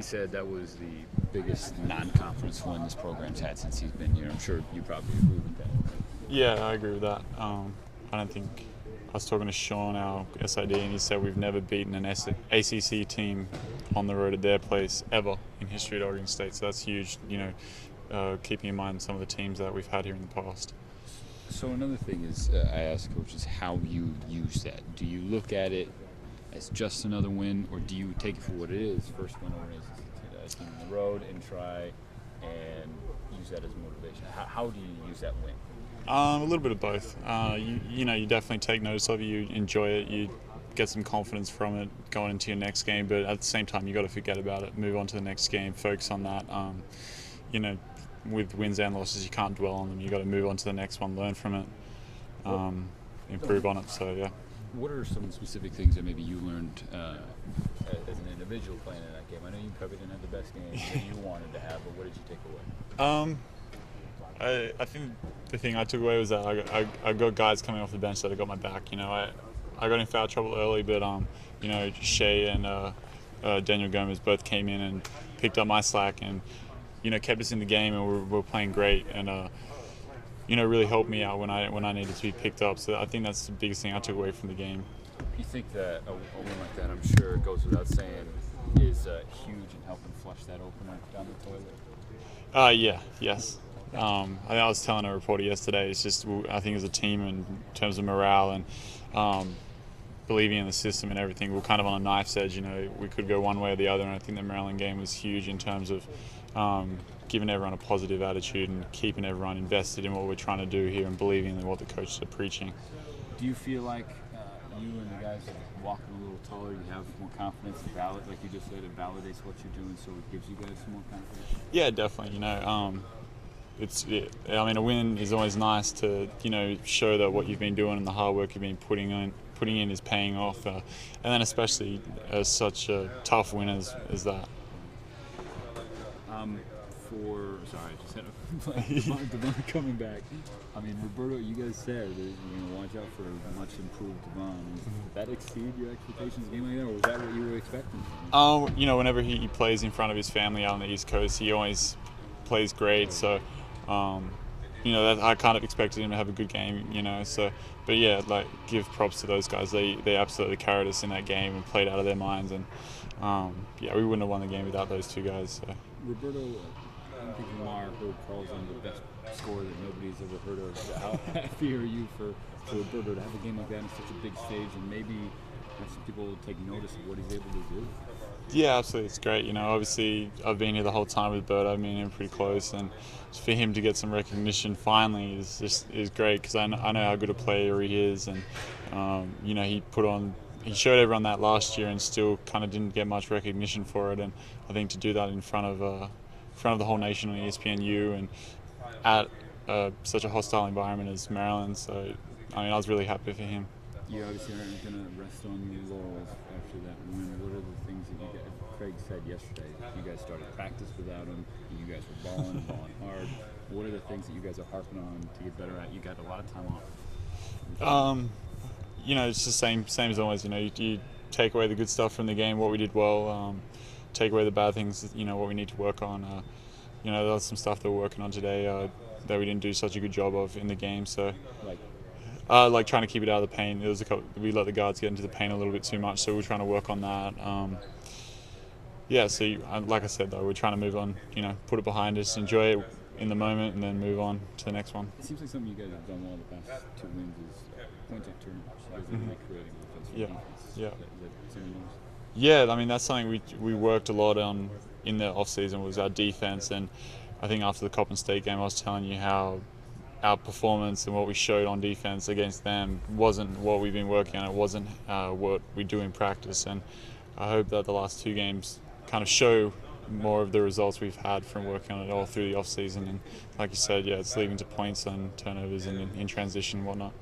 he said that was the biggest non-conference win this program's had since he's been here. I'm sure you probably agree with that. Yeah, I agree with that. I don't think I was talking to Sean, our SID, and he said we've never beaten an ACC team on the road at their place ever in history at Oregon State. So that's huge, keeping in mind some of the teams that we've had here in the past. So another thing is, I ask coaches how you use that. Do you look at it as just another win, or do you take it for what it is, first win over an ACC team on the road, and try and use that as motivation? How do you use that win? A little bit of both. You definitely take notice of it. You enjoy it. You get some confidence from it going into your next game. But at the same time, you got to forget about it. Move on to the next game. Focus on that. With wins and losses, you can't dwell on them. You got to move on to the next one. Learn from it. Improve on it. So yeah. What are some specific things that maybe you learned as an individual playing in that game? I know you probably didn't have the best game that you wanted to have, but what did you take away? I think the thing I took away was that I got guys coming off the bench that have got my back. I got in foul trouble early, but Shea and Daniel Gomez both came in and picked up my slack and kept us in the game, and we're playing great, and really helped me out when I needed to be picked up. So I think that's the biggest thing I took away from the game. You think that a win like that, I'm sure it goes without saying, is huge in helping flush that opener down the toilet? Yes. I think I was telling a reporter yesterday, it's just, I think as a team in terms of morale and believing in the system and everything, we're kind of on a knife's edge. We could go one way or the other, and I think the Maryland game was huge in terms of giving everyone a positive attitude and keeping everyone invested in what we're trying to do here and believing in what the coaches are preaching. Do you feel like you and the guys are walking a little taller, you have more confidence, like you just said, it validates what you're doing, so it gives you guys some more confidence? Yeah, definitely. A win is always nice to show that what you've been doing and the hard work you've been putting in is paying off, and then especially as such a tough win as that. Sorry, I just had Devon coming back. Roberto, you guys said that watch out for a much improved Devon. Did that exceed your expectations a game like that, or was that what you were expecting? Whenever he plays in front of his family out on the East Coast, he always plays great. So, that I kind of expected him to have a good game. But yeah, give props to those guys. They absolutely carried us in that game and played out of their minds. And we wouldn't have won the game without those two guys. So. Roberto, I think Lamar calls him the best scorer that nobody's ever heard of. How happy are you for Roberto to have a game like that on such a big stage, and maybe some people take notice of what he's able to do? Yeah, absolutely. It's great. Obviously I've been here the whole time with Bert. I've been here pretty close, and for him to get some recognition finally is great, because I know how good a player he is, and he showed everyone that last year and still kind of didn't get much recognition for it. And I think to do that in front of the whole nation on ESPNU and at such a hostile environment as Maryland, so I was really happy for him. You obviously aren't going to rest on your laurels after that win. What are the things that you guys, Craig said yesterday, you guys started practice without him, you guys were balling hard. What are the things that you guys are harping on to get better at? You got a lot of time off. It's the same as always. You take away the good stuff from the game, what we did well, take away the bad things, what we need to work on. There's some stuff that we're working on today that we didn't do such a good job of in the game. So, like trying to keep it out of the paint. We let the guards get into the paint a little bit too much, so we're trying to work on that. Like I said, though, we're trying to move on. Put it behind us, enjoy it in the moment, and then move on to the next one. It seems like something you guys have done well the past two wins is points off turnovers. You guys are creating offensive defense. Yeah, that's something we worked a lot on in the off season, was our defense. And I think after the Coppin State game, I was telling you how our performance and what we showed on defense against them wasn't what we've been working on. It wasn't what we do in practice. And I hope that the last two games kind of show more of the results we've had from working on it all through the off season. And like you said, it's leading to points and turnovers and in transition and whatnot.